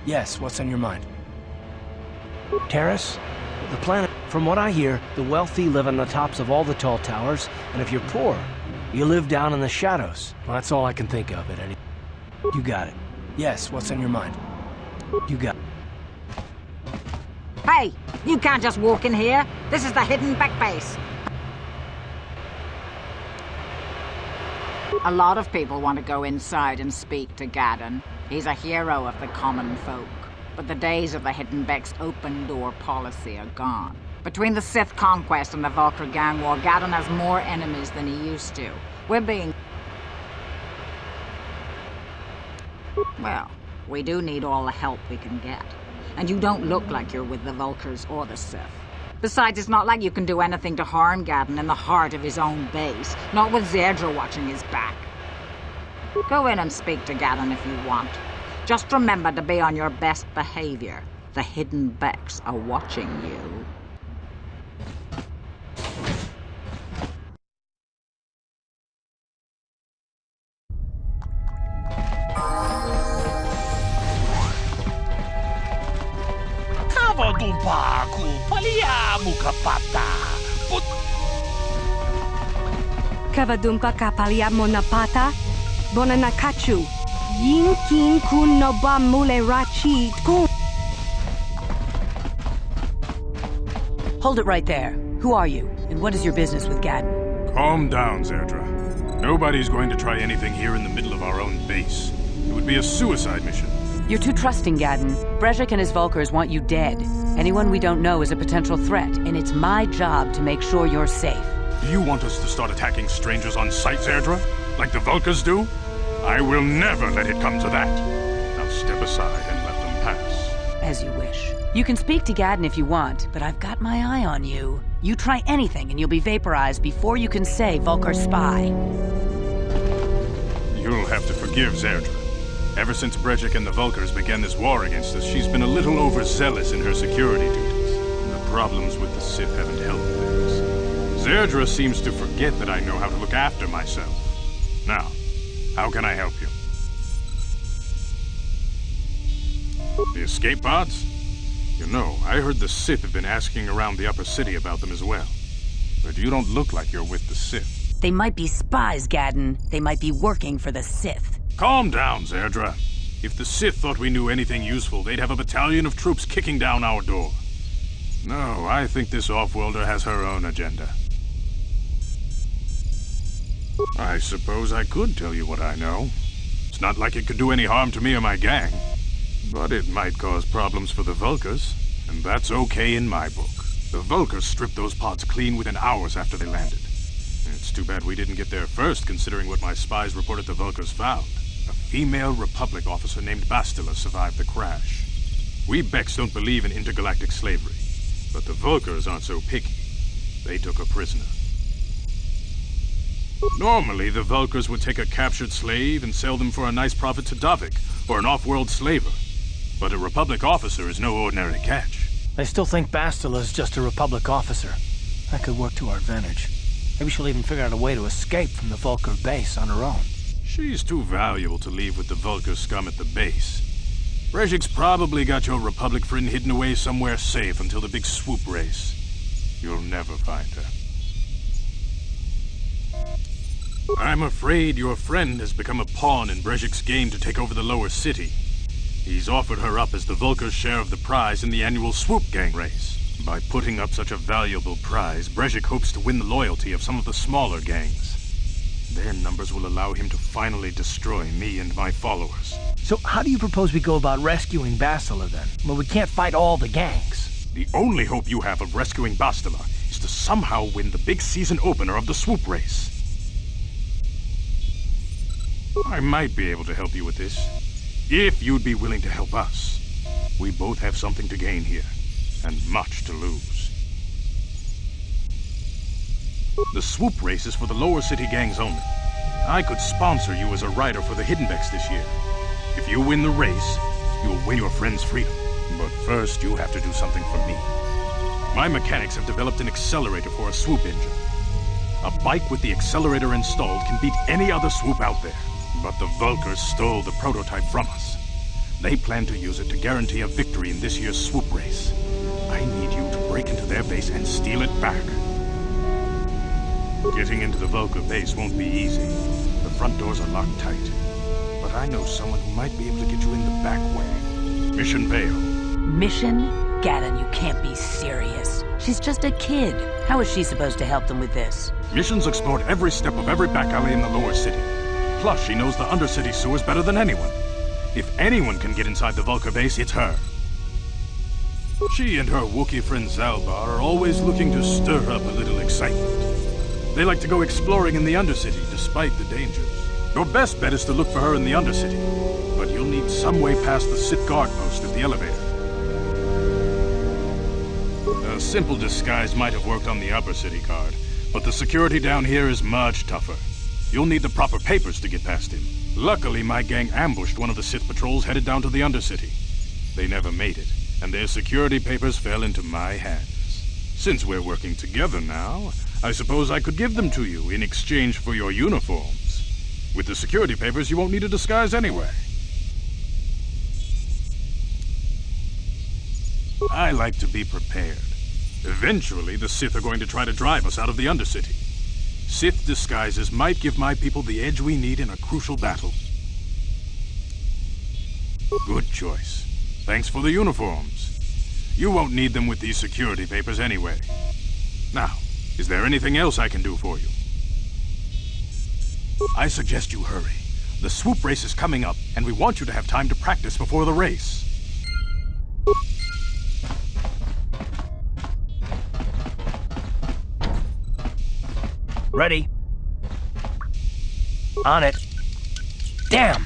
Yes, what's on your mind? Terrace? The planet... From what I hear, the wealthy live on the tops of all the tall towers, and if you're poor, you live down in the shadows. Well, that's all I can think of at any... You got it. Yes, what's on your mind? You got it. Hey! You can't just walk in here. This is the Hidden Beck base. A lot of people want to go inside and speak to Gaddon. He's a hero of the common folk. But the days of the Hidden Beck's open-door policy are gone. Between the Sith conquest and the Vulkar gang war, Gaddon has more enemies than he used to. We're being... Well, we do need all the help we can get. And you don't look like you're with the Vulkars or the Sith. Besides, it's not like you can do anything to harm Gaddon in the heart of his own base. Not with Zerdra watching his back. Go in and speak to Gaddon if you want. Just remember to be on your best behavior. The Hidden Becks are watching you. Kavadumpa kapaliamo napata, bonanakachu, yinkin kun noba mule rachi kun. Hold it right there. Who are you, and what is your business with Gaddon? Calm down, Zerdra. Nobody's going to try anything here in the middle of our own base. It would be a suicide mission. You're too trusting, Gaddon. Brejik and his Vulkars want you dead. Anyone we don't know is a potential threat, and it's my job to make sure you're safe. Do you want us to start attacking strangers on sight, Zerdra? Like the Vulkars do? I will never let it come to that. Now step aside and let them pass. As you wish. You can speak to Gaddon if you want, but I've got my eye on you. You try anything and you'll be vaporized before you can say Vulkar spy. You'll have to forgive Zerdra. Ever since Brejik and the Vulkars began this war against us, she's been a little overzealous in her security duties. And the problems with the Sith haven't helped things. Zerdra seems to forget that I know how to look after myself. Now, how can I help you? The escape pods? You know, I heard the Sith have been asking around the upper city about them as well. But you don't look like you're with the Sith. They might be spies, Gaddon. They might be working for the Sith. Calm down, Zerdra. If the Sith thought we knew anything useful, they'd have a battalion of troops kicking down our door. No, I think this off-worlder has her own agenda. I suppose I could tell you what I know. It's not like it could do any harm to me or my gang. But it might cause problems for the Vulkars, and that's okay in my book. The Vulkars stripped those pods clean within hours after they landed. It's too bad we didn't get there first, considering what my spies reported the Vulkars found. A female Republic officer named Bastila survived the crash. We Becks don't believe in intergalactic slavery, but the Vulkars aren't so picky. They took her prisoner. Normally, the Vulkars would take a captured slave and sell them for a nice profit to Davik, or an off-world slaver. But a Republic officer is no ordinary catch. I still think Bastila's just a Republic officer. That could work to our advantage. Maybe she'll even figure out a way to escape from the Vulkar base on her own. She's too valuable to leave with the Vulkar scum at the base. Brejik's probably got your Republic friend hidden away somewhere safe until the big swoop race. You'll never find her. I'm afraid your friend has become a pawn in Brejik's game to take over the lower city. He's offered her up as the Vulkar's share of the prize in the annual swoop gang race. By putting up such a valuable prize, Brejik hopes to win the loyalty of some of the smaller gangs. Their numbers will allow him to finally destroy me and my followers. So how do you propose we go about rescuing Bastila then? Well, we can't fight all the gangs. The only hope you have of rescuing Bastila is to somehow win the big season opener of the swoop race. I might be able to help you with this, if you'd be willing to help us. We both have something to gain here, and much to lose. The swoop race is for the lower city gangs only. I could sponsor you as a rider for the Hiddenbecks this year. If you win the race, you'll win your friend's freedom. But first, you have to do something for me. My mechanics have developed an accelerator for a swoop engine. A bike with the accelerator installed can beat any other swoop out there. But the Vulkars stole the prototype from us. They plan to use it to guarantee a victory in this year's swoop race. I need you to break into their base and steal it back. Getting into the Vulkar base won't be easy. The front doors are locked tight. But I know someone who might be able to get you in the back way. Mission Vale. Mission? Gaddon, you can't be serious. She's just a kid. How is she supposed to help them with this? Mission's explored every step of every back alley in the lower city. Plus, she knows the undercity sewers better than anyone. If anyone can get inside the Vulkar base, it's her. She and her Wookiee friend Zalbar are always looking to stir up a little excitement. They like to go exploring in the Undercity, despite the dangers. Your best bet is to look for her in the Undercity, but you'll need some way past the Sith guard post at the elevator. A simple disguise might have worked on the Upper City guard, but the security down here is much tougher. You'll need the proper papers to get past him. Luckily, my gang ambushed one of the Sith patrols headed down to the Undercity. They never made it, and their security papers fell into my hands. Since we're working together now, I suppose I could give them to you in exchange for your uniforms. With the security papers, you won't need a disguise anyway. I like to be prepared. Eventually, the Sith are going to try to drive us out of the Undercity. Sith disguises might give my people the edge we need in a crucial battle. Good choice. Thanks for the uniforms. You won't need them with these security papers anyway. Now, is there anything else I can do for you? I suggest you hurry. The swoop race is coming up, and we want you to have time to practice before the race. Ready. On it. Damn!